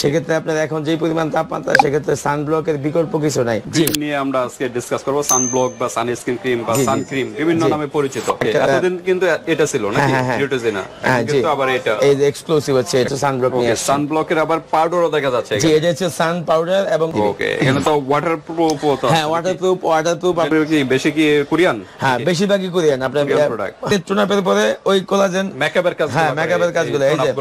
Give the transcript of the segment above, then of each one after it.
সেক্ষেত্রে আপনার এখন যে পরিমাণ তাপমাত্রা, সেক্ষেত্রে সানব্লকের বিকল্প কিছু নাই। জি, নিয়ে আমরা আজকে ডিসকাস করব সানব্লক বা সানস্ক্রিন ক্রিম বা সানক্রিম বিভিন্ন নামে পরিচিত। এতদিন কিন্তু এটা ছিল নাকি নিউট্রিজিনা, কিন্তু আবার এটা এই যে এক্সক্লুসিভ হচ্ছে এটা সানব্লক নিয়ে আসছে। সানব্লকের আবার পাউডারও দেখা যাচ্ছে। জি, এটা হচ্ছে সান পাউডার এবং ওকে, এখানে তো ওয়াটারপ্রুফ তো। হ্যাঁ, ওয়াটারপ্রুফ। আপনি কি বেশি কি কোরিয়ান? হ্যাঁ, বেশিরভাগই কোরিয়ান। আপনার টেট্রোনাপের পরে ওই কোলাজেন মেকআপের কাজ। হ্যাঁ, মেকআপের কাজগুলো এই যে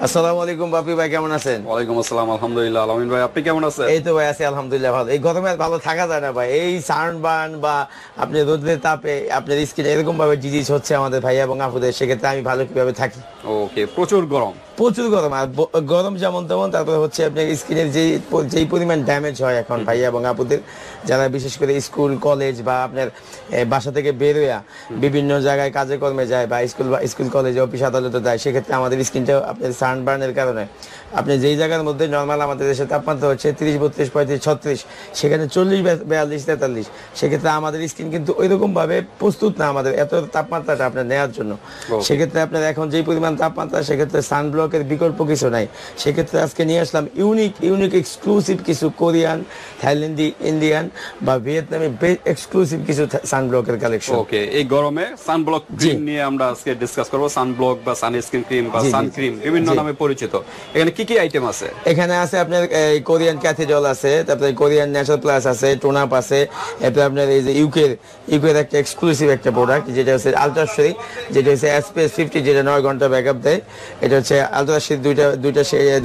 আসসালামু আলাইকুম বাপি ভাই, কেমন আছেন? ওয়ালাইকুম আসসালাম, আলহামদুলিল্লাহ। আলামিন ভাই, আপনি কেমন আছেন? এই তো ভাই আছি আলহামদুলিল্লাহ ভালো। এই গরমে ভালো থাকা যায় না ভাই, এই সানবার্ন বা আপনি রোদের তাপে আপনার স্কিন এরকম ভাবে ডিজিজ হচ্ছে আমাদের ভাইয়া এবং আপুদের। সেক্ষেত্রে আমি ভালো কিভাবে থাকি? ওকে, প্রচুর গরম। আর গরম যেমন তেমন, তারপরে হচ্ছে আপনার স্কিনের যেই পরিমাণ ড্যামেজ হয় এখন ভাইয়া এবং আপুদের, যারা বিশেষ করে স্কুল কলেজ বা আপনার বাসা থেকে বের হইয়া বিভিন্ন জায়গায় কাজে কর্মে যায় বা স্কুল কলেজে অফিস আদালতে যায়, সেক্ষেত্রে আমাদের স্কিনটা আপনার সানবার্নের কারণে আপনি যেই জায়গার মধ্যে নর্মাল আমাদের দেশে তাপমাত্রা হচ্ছে 30, 32, 35, 36, সেখানে 40, 42, 43, সেক্ষেত্রে আমাদের স্কিন কিন্তু ওইরকম ভাবে প্রস্তুত না আমাদের এত তাপমাত্রাটা আপনার নেওয়ার জন্য। সেক্ষেত্রে আপনার এখন যেই পরিমাণ তাপমাত্রা, সেক্ষেত্রে সানব্লকের বিকল্প কিছু নাই। সেক্ষেত্রে আজকে নিয়ে আসলাম ইউনিক এক্সক্লুসিভ কিছু কোরিয়ান, থাইল্যান্ডি, ইন্ডিয়ান বা ভিয়েতনামি এক্সক্লুসিভ কিছু সানব্লকের কালেকশন। ওকে, এই গরমে সানব্লক ক্রিম নিয়ে আমরা আজকে ডিসকাস করব। সানব্লক বা সানস্ক্রিন ক্রিম বা সানক্রিম বিভিন্ন নামে পরিচিত। এখানে কি কি আইটেম আছে? এখানে আছে আপনার কোরিয়ান ক্যাথিডল আছে, তারপরে কোরিয়ান ন্যাচারাল প্লাস আছে, টোনাপ আছে, এরপর আপনার এই যে ইউকের একটা এক্সক্লুসিভ একটা প্রোডাক্ট যেটা হচ্ছে আলট্রাশ্রী, যেটা হচ্ছে এসপিএস 50, যেটা 9 ঘন্টা ব্যাকআপ দেয়। এটা হচ্ছে আলট্রাশ্রী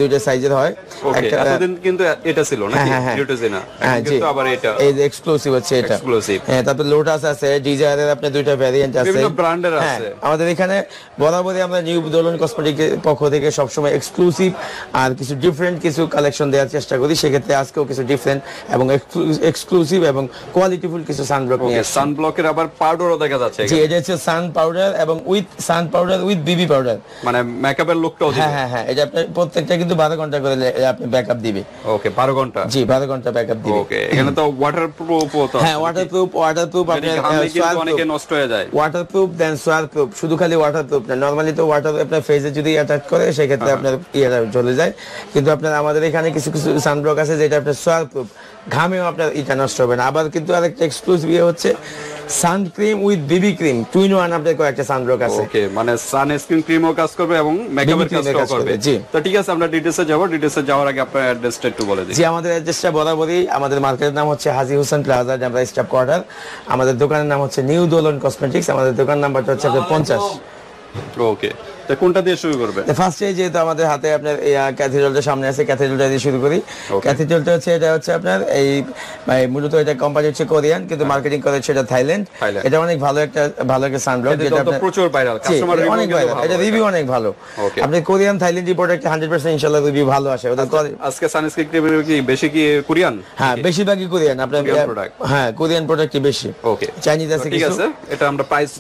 দুইটা সাইজের হয়। একটা এতদিন কিন্তু এটা ছিল নাকি নিউট্রিজিনা, কিন্তু আবার এটা এই যে এক্সক্লুসিভ হচ্ছে এটা এক্সক্লুসিভ। হ্যাঁ, তারপর লোটাস আছে, ডিজায়ারের আপনার দুইটা ভ্যারিয়েন্ট আছে, বিভিন্ন ব্র্যান্ডের আছে। আমাদের এখানে বরাবরই আমরা নিউ দোলন কসমেটিকের পক্ষ থেকে সবসময় এক্সক্লুসিভ আর কিছু ডিফারেন্ট কিছু কালেকশন দেওয়ার চেষ্টা করি। সেক্ষেত্রে আজকেও কিছু ডিফারেন্ট এবং এক্সক্লুসিভ এবং কোয়ালিটিফুল কিছু সানব্লক নিয়ে আসছি। সানব্লকের আবার পাউডারও দেখা যাচ্ছে। জি, এটা হচ্ছে সান পাউডার এবং উইথ বিবি পাউডার, মানে মেকআপের লুকটাও দিবে। হ্যাঁ, এটা আপনার প্রত্যেকটা কিন্তু 12 ঘন্টা করে আপনি ব্যাকআপ দিবে। ওকে, 12 ঘন্টা। জি, 12 ঘন্টা ব্যাকআপ দিবে। ওকে, এখানে তো ওয়াটারপ্রুফ তো। হ্যাঁ, ওয়াটারপ্রুফ আপনার অনেকে নষ্ট হয়ে যায়। ওয়াটারপ্রুফ দেন সোয়ার প্রুফ, শুধু খালি ওয়াটারপ্রুফ না, নরমালি তো ওয়াটার আপনার ফেজে যদি অ্যাটাক করে সেক্ষেত্রে আপনার ইয়েটা চলে যায়, কিন্তু আপনার আমাদের এখানে কিছু সানব্লক আছে যেটা আপনার সোয়ার প্রুফ, ঘামেও আপনার এটা নষ্ট হবে না। আবার কিন্তু আরেকটা এক্সক্লুসিভ হচ্ছে sun cream with BB cream, 2-in-1 আপনাদের কয়েকটা সানব্লক আছে। ওকে, মানে সানস্ক্রিন ক্রিমও কাজ করবে এবং মেকআপের কাজও করবে। জি, তো ঠিক আছে, আমরা ডিটেইলসে যাব। ডিটেইলসে যাওয়ার আগে আপনার অ্যাড্রেসটা একটু বলে দিন। জি, আমাদের অ্যাড্রেসটা বরাবরই আমাদের মার্কেটের নাম হচ্ছে হাজী হোসেন প্লাজা, আমরা স্টাফ কোয়ার্টার। আমাদের দোকানের নাম হচ্ছে নিউ দোলন কসমেটিক্স। আমাদের দোকান নাম্বারটা হচ্ছে 50। ওকে, তো কোনটা দিয়ে শুরু করবে? ফার্স্টে যেহেতু আমাদের হাতে আপনার ক্যাথিড্রালটা সামনে আছে, ক্যাথিড্রালটা দিয়ে শুরু করি। ক্যাথিড্রালটা হচ্ছে এটা হচ্ছে আপনার এই মূলত এটা কোম্পানি হচ্ছে কোরিয়ান, কিন্তু মার্কেটিং করে সেটা থাইল্যান্ড। এটা অনেক ভালো একটা সানব্লক, যেটা আপনার প্রচুর ভাইরাল, কাস্টমার রিভিউ অনেক ভালো, এটা রিভিউ অনেক ভালো। আপনি কোরিয়ান থাইল্যান্ড প্রোডাক্ট 100% ইনশাআল্লাহ রিভিউ ভালো আসে ওদের। আজকে সানস্ক্রিন ক্রিম কি বেশি কি কোরিয়ান? হ্যাঁ, বেশিরভাগই কোরিয়ান আপনার। হ্যাঁ, কোরিয়ান প্রোডাক্টই বেশি। ওকে, চাইনিজ আছে ঠিক আছে। এটা আমরা প্রাইস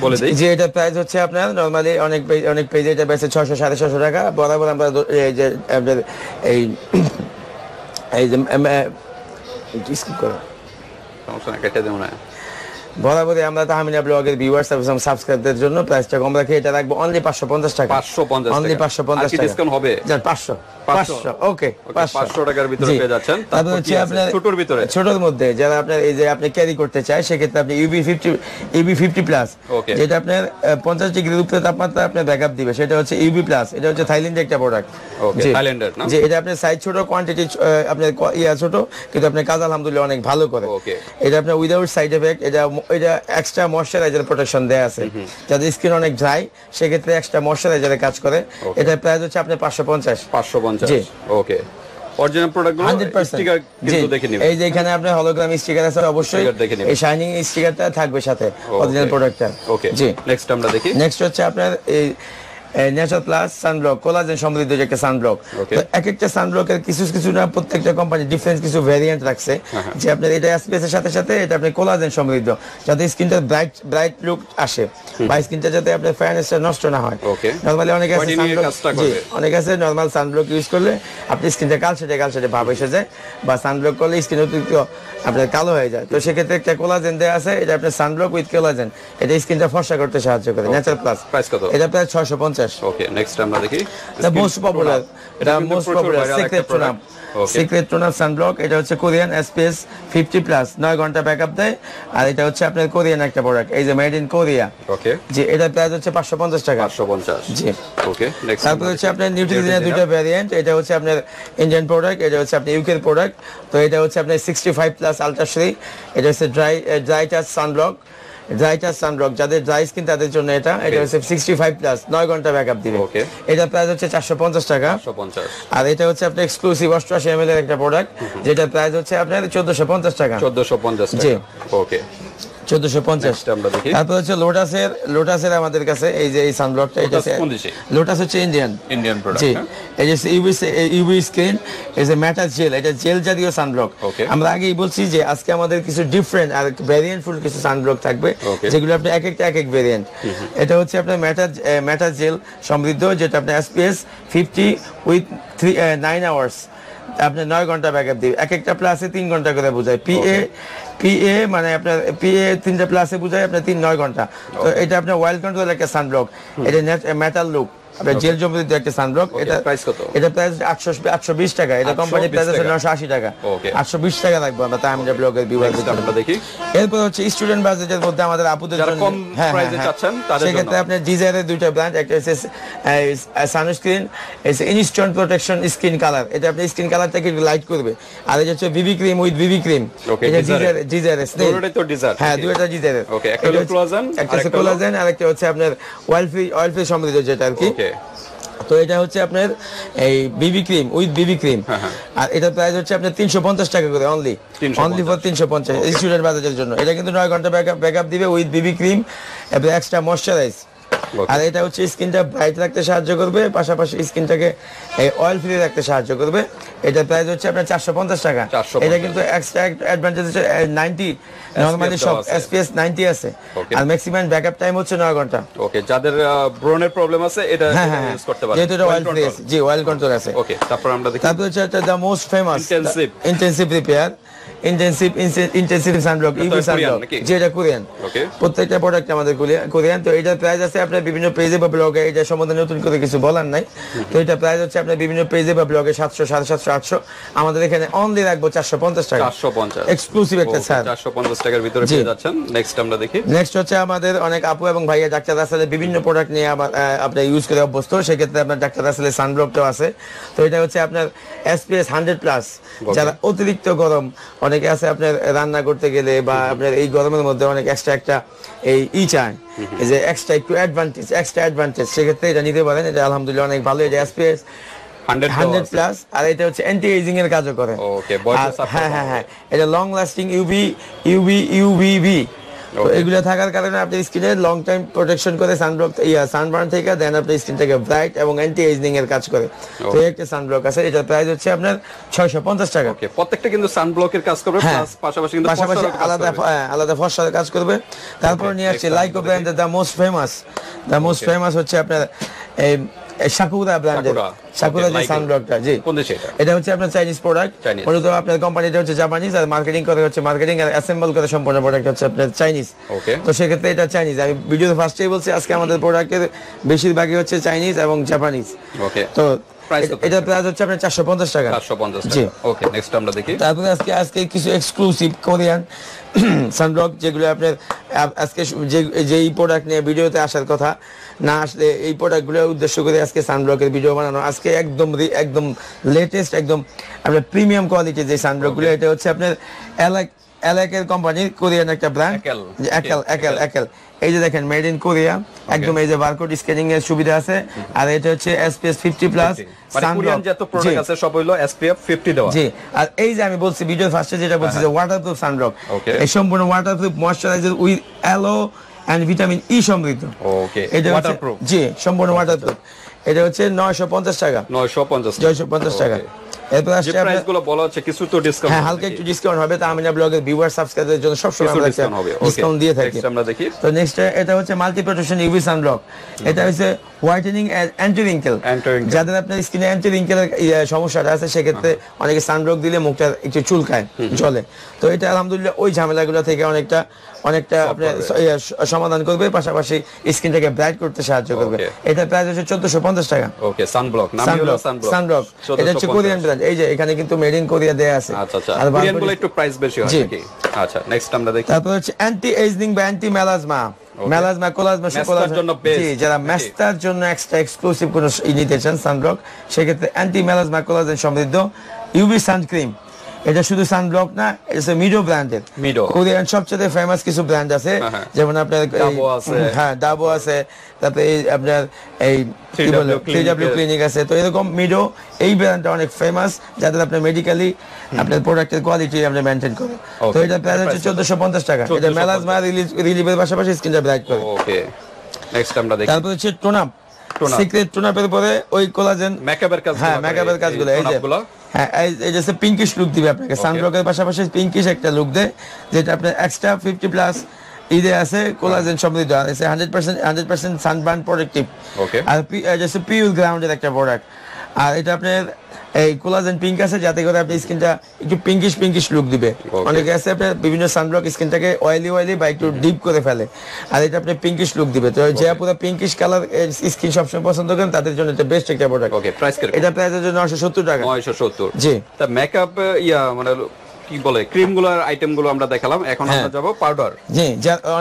বলে দেই যে এটা প্রাইস হচ্ছে আপনার নরমালি অনেক পেজে এটা বেচে 600, 650 টাকা। বরাবর আমরা এই যে আপনার এই স্কিপ করো, সমস্যা না, কেটে দেব না। বরাবরই আমরা তাহমিনা ব্লগের ভিউয়ার্স এবং সাবস্ক্রাইবারদের জন্য প্রাইসটা কম রাখি। এটা রাখবো অনলি 550 টাকা। 550 অনলি 550 টাকা। ডিসকাউন্ট হবে? জান 500। ওকে, 500 টাকার ভিতরে পেয়ে যাচ্ছেন। তারপর হচ্ছে আপনার ছোটর মধ্যে যারা আপনার এই যে আপনি ক্যারি করতে চায়, সেক্ষেত্রে আপনি ইউবি 50 প্লাস, যেটা আপনার 50 ডিগ্রির উপরে তাপমাত্রা আপনার ব্যাকআপ দিবে, সেটা হচ্ছে ইউবি প্লাস। এটা হচ্ছে থাইল্যান্ডের একটা প্রোডাক্ট। ওকে, থাইল্যান্ডের না? যে এটা আপনার সাইজ ছোট, কোয়ান্টিটি আপনার ছোট, কিন্তু আপনার কাজ আলহামদুলিল্লাহ অনেক ভালো করে। এটা আপনার উইদাউট সাইড এফেক্ট। এটা এক্সট্রা ময়শ্চারাইজার প্রোটেকশন দেয়া আছে, যাদের স্কিন অনেক ড্রাই, সেক্ষেত্রে এক্সট্রা ময়শ্চারাইজারে কাজ করে। এটা প্রাইস হচ্ছে আপনার 550। জি, ওকে। অরিজিনাল প্রোডাক্টগুলো স্টিকার কিন্তু দেখে নিন। এই যে এখানে আপনার হলোগ্রাম স্টিকার আছে, অবশ্যই এই শাইনিং স্টিকারটা থাকবে সাথে অরিজিনাল প্রোডাক্টটা। ওকে, জি। নেক্সট আমরা দেখি। নেক্সট হচ্ছে আপনার এই ন্যাচার প্লাস সানব্লক, কোলাজেন সমৃদ্ধ যে একটা সানব্লক। তো এক একটা সানব্লকের কিছু না প্রত্যেকটা কোম্পানি ডিফারেন্ট কিছু ভেরিয়েন্ট রাখছে, যে আপনার এটা এসপিএস এর সাথে সাথে এটা আপনি কোলাজেন সমৃদ্ধ, যাতে স্কিনটা ব্রাইট লুক আসে বা স্কিনটা যাতে আপনার ফায়ারনেসটা নষ্ট না হয়। নরমালি অনেকে আছে অনেক আছে নরমাল সানব্লক ইউজ করলে আপনি স্কিনটা কালচেটে ভাব এসে যায়, বা সানব্লক করলে স্কিন অতিরিক্ত আপনার কালো হয়ে যায়। তো সেক্ষেত্রে একটা কোলাজেন দেওয়া আছে, এটা আপনার সানব্লক উইথ কোলাজেন, এটা স্কিনটা ফর্সা করতে সাহায্য করে। ন্যাচারাল প্লাস প্রাইস কত? এটা প্রায় 650। ওকে, নেক্সট আমরা দেখি most popular secret toner sunblock. এটা হচ্ছে কোরিয়ান, এসপিএস 50+, 9 ঘন্টা ব্যাকআপ দেয়। আর এটা হচ্ছে আপনার কোরিয়ান একটা প্রোডাক্ট, এই যে মেড ইন কোরিয়া। ওকে, জি, এটা প্রাইস হচ্ছে 550 টাকা। 550, জি। ওকে, নেক্সট তারপর হচ্ছে আপনার নিউট্রিজেনের দুটো ভ্যারিয়েন্ট, এটা হচ্ছে আপনার ইন্ডিয়ান প্রোডাক্ট, এটা হচ্ছে আপনার ইউকের প্রোডাক্ট। তো এটা হচ্ছে আপনার 65+ আলট্রা শ্রী, এটা হচ্ছে ড্রাই টাচ সানব্লক। যাদের ড্রাই স্কিন তাদের জন্য এটা হচ্ছে 65+, 9 ঘন্টা ব্যাকআপ দিবে। এটা প্রাইস হচ্ছে 450 টাকা। আর এটা হচ্ছে আপনার এক্সক্লুসিভ 88 ml এর একটা প্রোডাক্ট, যেটা প্রাইস হচ্ছে আপনার 1450 টাকা। 1450 টাকা, ওকে, 1450। তারপর হচ্ছে লোটাসের আমাদের কাছে এই যে এই সানব্লকটা, এটা লোটাস হচ্ছে ইন্ডিয়ান প্রোডাক্ট। জি, এই যে ইউভি স্ক্রিন, এই যে ম্যাটার জেল, এটা জেল জাতীয় সানব্লক। আমরা আগেই বলছি যে আজকে আমাদের কিছু ডিফারেন্ট আর ভ্যারিয়েন্টফুল কিছু সানব্লক থাকবে, যেগুলো আপনি এক এক ভ্যারিয়েন্ট। এটা হচ্ছে আপনার ম্যাটার জেল সমৃদ্ধ, যেটা আপনার এসপিএস 50 উইথ 9 আওয়ার্স, আপনার 9 ঘন্টা ব্যাকআপ দিবে। এক একটা প্লাসে 3 ঘন্টা করে বোঝায়। পিএ মানে আপনার পিএ 3টা প্লাসে বোঝায় আপনার 9 ঘন্টা। তো এটা আপনার ওয়াইল্ড কন্ট্রোল একটা সানব্লক, এটা মেটাল লুক, আপনার জেল জমিত একটা সানব্লক। এটা প্রাইস কত? এটা প্রাইস 820 টাকা। এটা কোম্পানির প্রাইস আছে 980 টাকা। 820 টাকা লাগবে আমরা তামিল ব্লগের ভিউয়ার আমরা দেখি। এরপর হচ্ছে স্টুডেন্ট বাজেটের মধ্যে আমাদের আপুদের জন্য কম প্রাইসে চাচ্ছেন তাদের জন্য সেক্ষেত্রে আপনি ডিজায়ারের দুইটা ব্র্যান্ড, একটা হচ্ছে সানস্ক্রিন, এসে ইনস্ট্যান্ট প্রোটেকশন স্কিন কালার, এটা আপনি স্কিন কালারটাকে লাইট করবে। আর এটা হচ্ছে বিবি ক্রিম উইথ বিবি ক্রিম, এটা ডিজায়ারের দুটোই তো ডিজায়ার। হ্যাঁ, দুটোটা ডিজায়ারের। ওকে, একটা হলো কোলাজেন, একটা হচ্ছে কোলাজেন, আর একটা হচ্ছে আপনার অয়েল ফ্রি সমৃদ্ধ যেটা আর কি। তো এটা হচ্ছে আপনার এই BB cream with BB cream, আর এটা প্রাইস হচ্ছে আপনার 350 টাকা করে, অনলি ফর 350 স্টুডেন্ট বাজেটের জন্য। এটা কিন্তু 9 ঘন্টা ব্যাকআপ দিবে উইথ বিবি ক্রিম এবং এক্সট্রা ময়শ্চারাইজ। আর এটা হচ্ছে স্কিনটা ব্রাইট রাখতে সাহায্য করবে, পাশাপাশি স্কিনটাকে অয়েল ফ্রি রাখতে সাহায্য করবে। এটা প্রাইস হচ্ছে আপনার 450 টাকা। এটা কিন্তু এক্সট্রা অ্যাডভান্টেজ হচ্ছে 90, নরমালি সব এসপিএস 90 আছে, আর ম্যাক্সিমাম ব্যাকআপ টাইম হচ্ছে 9 ঘন্টা। ওকে, যাদের ব্রনের প্রবলেম আছে এটা ইউজ করতে পারেন, যেহেতু এটা অয়েল ফ্রি আছে। জি, অয়েল কন্ট্রোল আছে। ওকে, তারপর আমরা দেখি। তারপর হচ্ছে the most famous intensive repair, intensive sunblock, UV sunblock, যেটা কোরিয়ান। প্রত্যেকটা প্রোডাক্ট আমাদের কোরিয়ান। তো এটার প্রাইস আছে আপনার বিভিন্ন পেজে বা ব্লগে, এটা সম্বন্ধে নতুন করে কিছু বলার নাই। তো এটা প্রাইস হচ্ছে আপনার বিভিন্ন পেজে বা ব্লগে 700, 750, 800। আমাদের এখানে অনলি রাখবো 450 টাকা, 450 এক্সক্লুসিভ একটা ছাড়, 450 টাকার ভিতরে পেয়ে যাচ্ছেন। নেক্সট আমরা দেখি। নেক্সট হচ্ছে আমাদের অনেক আপু এবং ভাইয়া ডাক্তার রাসেলের বিভিন্ন প্রোডাক্ট নিয়ে আপনি ইউজ করে অভ্যস্ত, সেক্ষেত্রে আপনার ডাক্তার রাসেলের সানব্লকটাও আছে। তো এটা হচ্ছে আপনার এসপিএস 100+, যারা অতিরিক্ত গরম, অনেকে আছে আপনার রান্না করতে গেলে বা আপনার এই গরমের মধ্যে অনেক এক্সট্রা একটা এই চায়, এই যে এক্সট্রা একটু অ্যাডভান্টেজ, সেক্ষেত্রে এটা নিতে পারেন। এটা আলহামদুলিল্লাহ অনেক ভালো। এটা এসপিএস 100+, আর এটা হচ্ছে অ্যান্টি এজিং এর কাজও করে। হ্যাঁ, এটা লং লাস্টিং ইউভিভি। তো এগুলো থাকার কারণে আপনার স্কিনে লং টাইম প্রোটেকশন করে সানবার্ন থেকে, দেন আপনার স্কিনটাকে ব্রাইট এবং অ্যান্টি এজিং এর কাজ করে। তো একটা সানব্লক আছে, এটার প্রাইস হচ্ছে আপনার 650 টাকা। ওকে, প্রত্যেকটা কিন্তু সানব্লকের কাজ করবে, প্লাস পাশাপাশি কিন্তু আলাদা ফর্সার কাজ করবে। তারপর নিয়ে আসছে লাইকো ব্র্যান্ডের দ্য মোস্ট ফেমাস হচ্ছে আপনার এই সাকুরা ব্র্যান্ডের সাকুরা যে সানব্লকটা। জি, এটা হচ্ছে আপনার চাইনিজ প্রোডাক্ট, মূলত আপনার কোম্পানিটা হচ্ছে জাপানিজ, আর মার্কেটিং আর অ্যাসেম্বল করে সম্পূর্ণ প্রোডাক্ট হচ্ছে আপনার চাইনিজ। তো সেক্ষেত্রে এটা চাইনিজ। আমি ভিডিওতে ফার্স্টেই বলছি আজকে আমাদের প্রোডাক্টের বেশিরভাগই হচ্ছে চাইনিজ এবং জাপানিজ। তো এটা প্রাইস হচ্ছে আপনার 450 টাকা। জি, ওকে, নেক্সট আমরা দেখি। তারপরে আজকে কিছু এক্সক্লুসিভ কোরিয়ান সানব্লক, যেগুলো আপনার আজকে যেই প্রোডাক্ট নিয়ে ভিডিওতে আসার কথা না আসলে এই প্রোডাক্টগুলো উদ্দেশ্য করে আজকে সানব্লকের ভিডিও বানানো। আজকে একদম লেটেস্ট, একদম আপনার প্রিমিয়াম কোয়ালিটির যে সানব্লকগুলো, এটা হচ্ছে আপনার এলাকের কোম্পানির কোরিয়ান একটা ব্র্যান্ড, একেল। এই যে দেখেন, মেড ইন কোরিয়া, একদম এই যে বারকোড স্ক্যানিং এর সুবিধা আছে। আর এটা হচ্ছে এসপিএস 50+, কোরিয়ান যত প্রোডাক্ট আছে সব হলো এসপিএফ 50 দেওয়া। জি, আর এই যে আমি বলছি ভিডিও ফার্স্টে যেটা বলছি যে ওয়াটারপ্রুফ সানব্লক, এই সম্পূর্ণ waterproof moisturiser with and vitamin E সমৃদ্ধ। ওকে, এটা ওয়াটারপ্রুফ। জি, সম্পূর্ণ ওয়াটারপ্রুফ। এটা হচ্ছে 950 টাকা। 950 টাকা। এরপর যে আসছে প্রাইস গুলো বলা হচ্ছে কিছু তো ডিসকাউন্ট, হ্যাঁ, হালকা একটু ডিসকাউন্ট হবে। তা আমিনা ব্লগের ভিউয়ার সাবস্ক্রাইবারদের জন্য সব সময় আমরা ডিসকাউন্ট দিয়ে থাকি। আমরা দেখি। তো নেক্সট এটা হচ্ছে মাল্টি প্রোটেকশন ইউভি সানব্লক। এটা হচ্ছে হোয়াইটেনিং এন্ড অ্যান্টি রিঙ্কেল। যাদের আপনার স্কিনে অ্যান্টি রিঙ্কেলের সমস্যাটা আছে, সেক্ষেত্রে অনেকে সানব্লক দিলে মুখটা একটু চুলকায়, জ্বলে। তো এটা আলহামদুলিল্লাহ ওই ঝামেলাগুলো থেকে অনেকটা আপনার সমাধান করবে, পাশাপাশি স্কিনটাকে ব্রাইট করতে সাহায্য করবে। এটা প্রাইস হচ্ছে 1450 টাকা। ওকে, সানব্লক নাম হলো সানব্লক। এটা হচ্ছে কোরিয়ান ব্র্যান্ড। এই যে এখানে কিন্তু মেড ইন কোরিয়া দেয়া আছে। আচ্ছা আচ্ছা, কোরিয়ান গুলো একটু প্রাইস বেশি হয় নাকি? আচ্ছা, নেক্সট আমরা দেখি। তারপর হচ্ছে অ্যান্টি এজিং বা অ্যান্টি মেলাজমা। মেলাজমা, কোলাজমা, জি, যারা মেস্তার জন্য এক্সট্রা এক্সক্লুসিভ কোনো নিতে চান সানব্লক, সেক্ষেত্রে অ্যান্টি মেলাজমা কোলাজেন সমৃদ্ধ ইউভি সানক্রিম। এটা শুধু সানব্লক না, এটা মিডো ব্র্যান্ডের। কোরিয়ান সবচেয়ে ফেমাস কিছু ব্র্যান্ড আছে, যেমন আপনার হ্যাঁ ডাবো আছে, তারপরে আপনার এই কি বলে 3W ক্লিনিক আছে। তো এরকম মিডো এই ব্র্যান্ডটা অনেক ফেমাস, যাদের আপনার মেডিকেলি আপনার প্রোডাক্টের কোয়ালিটি আমরা মেইনটেইন করে। তো এটা প্রাইস হচ্ছে 1450 টাকা। এটা মেলাজমা রিলিভের পাশাপাশি স্কিনটা ব্রাইট করে। ওকে, নেক্সট আমরা দেখি। তারপর হচ্ছে টোনাপ, সিক্রেট টোনাপের পরে ওই কোলাজেন মেকআপের কাজ, হ্যাঁ মেকআপের কাজগুলো, এই যে হ্যাঁ এই যে পিঙ্কিশ লুক দিবে আপনাকে। সানব্লকের পাশাপাশি পিঙ্কিশ একটা লুক দেয়, যেটা আপনার এক্সট্রা 50+ ইদে আছে কোলাজেন সমৃদ্ধ, আছে 100% সানবার্ন প্রোটেক্টিভ। আর জাস্ট পিওর গ্রাউন্ডের একটা প্রোডাক্ট। আর এটা আপনার এই কোলাজেন পিঙ্ক আছে, যাতে করে আপনার স্কিনটা একটু পিঙ্কিশ লুক দিবে। অনেকে আছে আপনার বিভিন্ন সানব্লক স্কিনটাকে অয়েলি বা একটু ডিপ করে ফেলে, আর এটা আপনার পিঙ্কিশ লুক দিবে। তো যে পুরো পিঙ্কিশ কালার স্কিন সবসময় পছন্দ করেন, তাদের জন্য এটা বেস্ট একটা প্রোডাক্ট। ওকে, প্রাইস কি? এটা প্রাইস হচ্ছে 970 টাকা। 970। জি। তা মেকআপ মানে কি বলে ক্রিম গুলোর আইটেম গুলো আমরা দেখালাম, এখন আমরা যাব পাউডার। জি,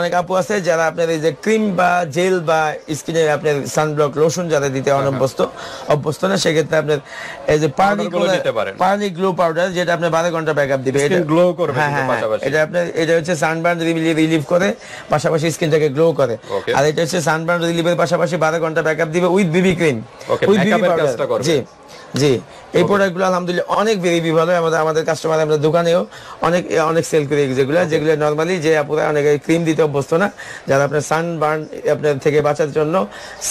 অনেক আপু আছে যারা আপনার এই যে ক্রিম বা জেল বা স্কিনে আপনার সানব্লক লোশন যারা দিতে অভ্যস্ত না, সেক্ষেত্রে আপনার এই যে পার্লি গ্লো পাউডার, যেটা আপনার 12 ঘন্টা ব্যাকআপ দিবে। এটা গ্লো করবে পাশাপাশি, এটা আপনার এটা হচ্ছে সানবার্ন রিলিভ করে, পাশাপাশি স্কিনটাকে গ্লো করে। আর এটা হচ্ছে সানবার্ন রিলিভের পাশাপাশি 12 ঘন্টা ব্যাকআপ দিবে with BB cream, with Bibi powder. জি, এই প্রোডাক্টগুলো আলহামদুলিল্লাহ অনেক বেশি ভালো। আমাদের কাস্টমার, আমরা দোকানেও অনেক সেল করি যেগুলো নরমালি যে আপুরা অনেকে ক্রিম দিতে অভ্যস্ত না, যারা আপনার সানবার্ন আপনার থেকে বাঁচার জন্য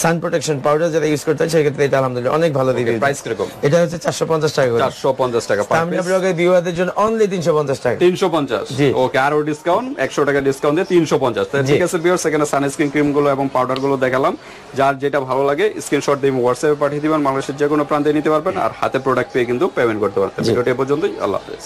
সান প্রোটেকশন পাউডার যারা ইউজ করতে হয়, সেক্ষেত্রে এটা আলহামদুলিল্লাহ অনেক ভালো দিবে। প্রাইস কিরকম? এটা হচ্ছে 450 টাকা। 450 টাকা। আমরা ব্লগের ভিউয়ারদের জন্য অনলি 350 টাকা। 350। ওকে, আরো ডিসকাউন্ট 100 টাকা ডিসকাউন্ট দিয়ে 350। ঠিক আছে ভিউয়ার্স, এখানে সানস্ক্রিন ক্রিম গুলো এবং পাউডার গুলো দেখালাম। যার যেটা ভালো লাগে স্ক্রিনশট দিয়ে হোয়াটসঅ্যাপে পাঠিয়ে দিবেন, বাংলাদেশের যে কোনো প্রান্তে নিতে পারবেন, আর হাতে প্রোডাক্ট পেয়ে কিন্তু পেমেন্ট করতে পারবেন। ভিডিওটি এ পর্যন্তই, আল্লাহ হাফেজ।